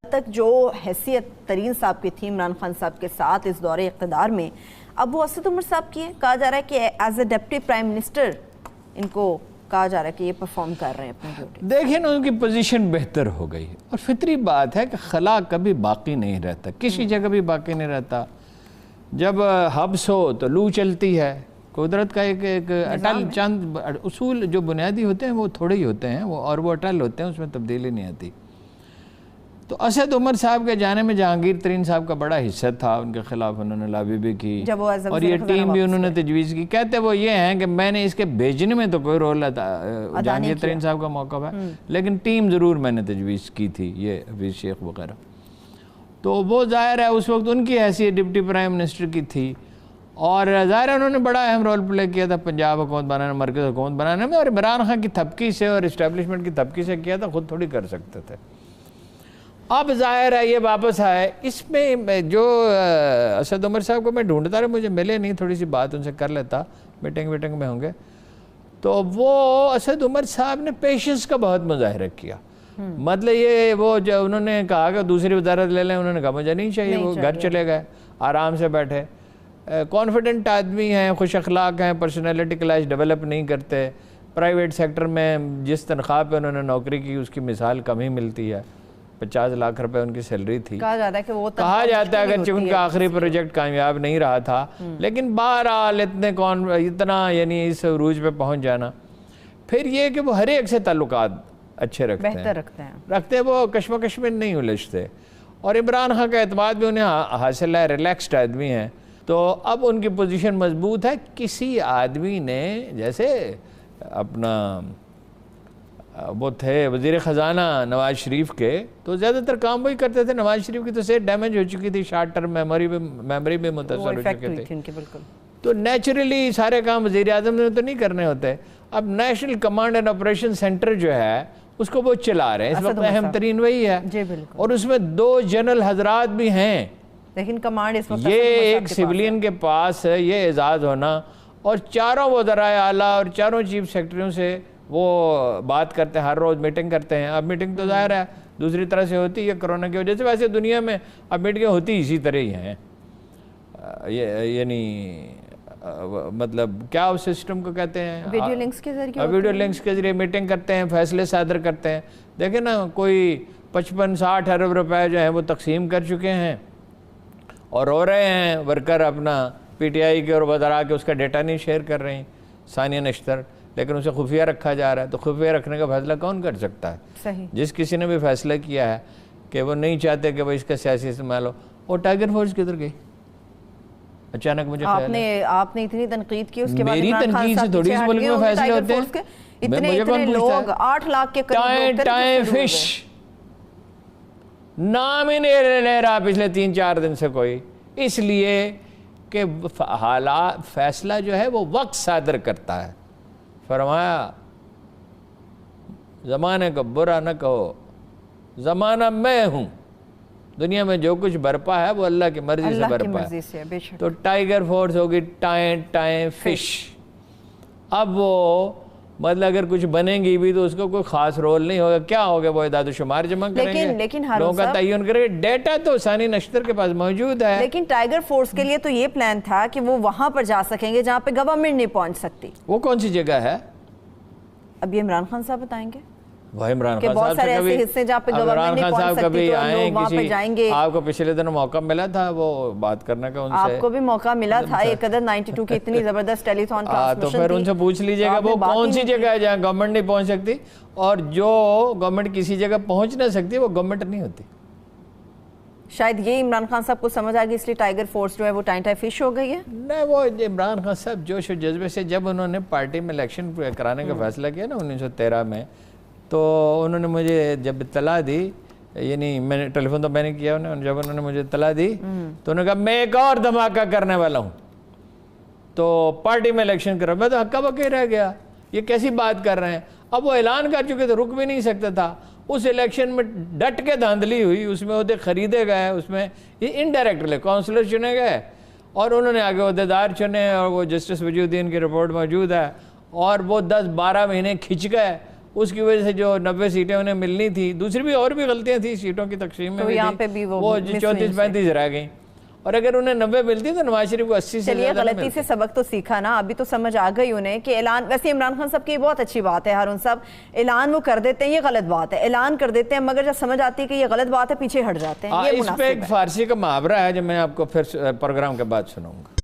تک جو حیثیت ترین صاحب کی تھی عمران خان صاحب کے ساتھ اس دور اقتدار میں، اب وہ اسد عمر صاحب کی ہے. کہا جا رہا ہے کہ as a deputy prime minister ان کو کہا جا رہا ہے کہ یہ پرفارم کر رہے ہیں اپنی ڈیوٹی. دیکھیں نا ان کی پوزیشن بہتر ہو گئی اور فطری بات ہے کہ خلا کبھی باقی نہیں رہتا، کسی جگہ بھی باقی نہیں رہتا. جب حبس ہو تو لو چلتی ہے. قدرت کا ایک اٹل چند اصول جو بنیادی ہوتے ہیں وہ تھوڑے ہی ہوتے ہیں اور وہ اٹل ہوتے ہیں، اس میں تبدیلی نہیں آتی. تو اسد عمر صاحب کے جانے میں جہانگیر ترین صاحب کا بڑا حصہ تھا، ان کے خلاف انہوں نے لابی بھی کی اور یہ ٹیم بھی انہوں نے تجویز کی. کہتے وہ یہ ہیں کہ میں نے اس کے بھیجنے میں تو کوئی رول جہانگیر ترین صاحب کا موقع ہے، لیکن ٹیم ضرور میں نے تجویز کی تھی، یہ حفیظ شیخ وغیرہ. تو وہ ظاہر ہے اس وقت ان کی حیثیت ڈپٹی پرائم منسٹر کی تھی اور ظاہر ہے انہوں نے بڑا اہم رول پلے کیا تھا پنجاب حکومت بنانے، مرکز حکومت بنانے میں، اور عمران خان کی تھپکی سے اور اسٹیبلشمنٹ کی تھپکی سے کیا تھا، خود تھوڑی کر سکتے تھے. اب ظاہر ہے یہ واپس آئے. اس میں جو اسد عمر صاحب کو میں ڈھونڈتا رہا، مجھے ملے نہیں، تھوڑی سی بات ان سے کر لیتا، میٹنگ میں ہوں گے. تو وہ اسد عمر صاحب نے پیشنس کا بہت مظاہرہ کیا. مطلب یہ وہ جو انہوں نے کہا کہ دوسری وزارت لے لیں، انہوں نے کہا مجھے نہیں چاہیے، وہ گھر چلے گئے، آرام سے بیٹھے. کانفیڈنٹ آدمی ہیں، خوش اخلاق ہیں، پرسنالٹی کلاس ڈیولپ نہیں کرتے. پرائیویٹ سیکٹر میں جس تنخواہ پہ انہوں نے نوکری کی اس کی مثال کم ہی ملتی ہے. 50 لاکھ روپے ان کی سیلری تھی. کہا جاتا ہے اگرچہ ان کا آخری پروجیکٹ کامیاب نہیں رہا تھا، لیکن بہرحال اتنا یعنی اس عروج پہ پہنچ جانا. پھر یہ کہ وہ ہر ایک سے تعلقات اچھے رکھتے ہیں، وہ کشمکش میں نہیں الجھتے، اور عمران خان کا اعتماد بھی انہیں حاصل ہے، ریلیکسڈ آدمی ہیں. تو اب ان کی پوزیشن مضبوط ہے. کسی آدمی نے جیسے اپنا وہ تھے وزیر خزانہ نواز شریف کے، تو زیادہ تر کام وہی کرتے تھے. نواز شریف کی تو صحت ڈیمیج ہو چکی تھی، شارٹ ٹرم میموری بھی متاثر ہو چکے تھے، تو نیچرلی سارے کام وزیر اعظم نے تو نہیں کرنے ہوتے. اب national command and operation centre جو ہے اس کو وہ چلا رہے ہیں، اس وقت اہم ترین وہی ہے، اور اس میں 2 جنرل حضرات بھی ہیں. لیکن کمانڈ اس وقت یہ ایک سیولین کے پاس ہے، یہ اعزاز ہونا. اور چاروں وزرائے اعلیٰ اور چاروں چیف سیکرٹریوں سے وہ بات کرتے ہیں، ہر روز میٹنگ کرتے ہیں. اب میٹنگ تو ظاہر ہے دوسری طرح سے ہوتی ہے کرونا کی وجہ سے، ویسے دنیا میں اب میٹنگیں ہوتی اسی طرح ہی ہیں. یعنی مطلب کیا اس سسٹم کو کہتے ہیں، ویڈیو لنکس کے ذریعے میٹنگ کرتے ہیں، فیصلے صادر کرتے ہیں. دیکھیں نا، کوئی 55-60 ارب روپے جو ہیں وہ تقسیم کر چکے ہیں اور رو رہے ہیں ورکر اپنا پی ٹی آئی کے اور وزراء کے، اس کا ڈیٹا نہیں شیئر کر رہے ہیں ثانیہ نشتر، لیکن اسے خفیہ رکھا جا رہا ہے. تو خفیہ رکھنے کا فیصلہ کون کر سکتا ہے؟ صحیح. جس کسی نے بھی فیصلہ کیا ہے کہ وہ نہیں چاہتے کہ وہ اس کا سیاسی استعمال ہو. اور ٹائیگر فورس کدھر گئی؟ اچانک مجھے خیال ہے آپ نے اتنی تنقید کی، اس کے بعد میری تنقید سے تھوڑی اس ملک میں فیصلے ہوتے ہیں. اتنے لوگ 8 لاکھ کے قریب ٹائم فش نام ہی نہیں لے رہا پچھلے 3-4 دن سے کوئی، اس لیے کہ حالات فیصلہ جو ہے وہ وقت صادر کرتا ہے. فرمایا زمانے کو برا نہ کہو، زمانہ میں ہوں، دنیا میں جو کچھ برپا ہے وہ اللہ کی مرضی سے برپا ہے. تو ٹائیگر فورس ہوگی ٹائم فش. اب وہ مطلب اگر کچھ بنیں گی بھی تو اس کو کوئی خاص رول نہیں ہوگا. کیا ہوگا؟ وہ اعداد و شمار جمع کریں گے، لوگوں کا تعین کریں گے. ڈیٹا تو ثانی نشتر کے پاس موجود ہے. لیکن ٹائیگر فورس کے لیے تو یہ پلان تھا کہ وہ وہاں پر جا سکیں گے جہاں پہ گورنمنٹ نہیں پہنچ سکتی. وہ کون سی جگہ ہے؟ اب یہ عمران خان صاحب بتائیں گے. وہ عمران خان صاحب سے کبھی آئیں کسی، آپ کو پچھلے دن موقع ملا تھا وہ بات کرنے کا، ان سے آپ کو بھی موقع ملا تھا. ایک قدر 92 کی اتنی زبردست ٹیلی تھون ٹرانسمیشن، تو پھر ان سے پوچھ لیجئے گا وہ کون سی جگہ ہے جہاں گورنمنٹ نہیں پہنچ سکتی. اور جو گورنمنٹ کسی جگہ پہنچ نہ سکتی وہ گورنمنٹ نہیں ہوتی. شاید یہ عمران خان صاحب کو سمجھ آ گئی، اس لیے ٹائیگر فورس جو ہے وہ ٹائم فش ہو گئی ہے. نہیں، وہ عمران خان صاحب جوش و جذبے سے جب انہوں نے پارٹی میں الیکشن کرانے کا فیصلہ کیا نا 1913 میں، تو انہوں نے مجھے جب اطلاع دی، یعنی میں نے ٹیلی فون تو میں نے کیا انہیں، جب انہوں نے مجھے اطلاع دی تو انہوں نے کہا میں ایک اور دھماکہ کرنے والا ہوں، تو پارٹی میں الیکشن کرا. میں تو ہکا بکی رہ گیا، یہ کیسی بات کر رہے ہیں. اب وہ اعلان کر چکے تو رک بھی نہیں سکتا تھا. اس الیکشن میں ڈٹ کے دھاندلی ہوئی، اس میں عہدے خریدے گئے، اس میں یہ انڈائریکٹلی کونسلر چنے گئے اور انہوں نے آگے عہدیدار چنے، اور وہ جسٹس وجی الدین کی رپورٹ موجود ہے. اور وہ 10-12 مہینے کھنچ گئے اس کی وجہ سے جو 90 سیٹیں انہیں ملنی تھی، دوسری بھی اور بھی غلطیاں تھیں سیٹوں کی تقسیم میں، تو یہاں پہ بھی وہ 34-35 رہ گئیں، اور اگر انہیں 90 ملتی تو نواز شریف کو 80 سے چلیے زیادہ غلطی سے سبق تو سیکھا نا، ابھی تو سمجھ آ گئی انہیں کہ اعلان، ویسے عمران خان صاحب کی بہت اچھی بات ہے، ہارون صاحب اعلان وہ کر دیتے ہیں، یہ غلط بات ہے، اعلان کر دیتے ہیں مگر جب سمجھ آتی ہے کہ یہ غلط بات ہے پیچھے ہٹ جاتے ہیں، یہ اس پہ ایک فارسی کا محاورہ ہے جو میں آپ کو پھر پروگرام کے بعد سناؤں گا۔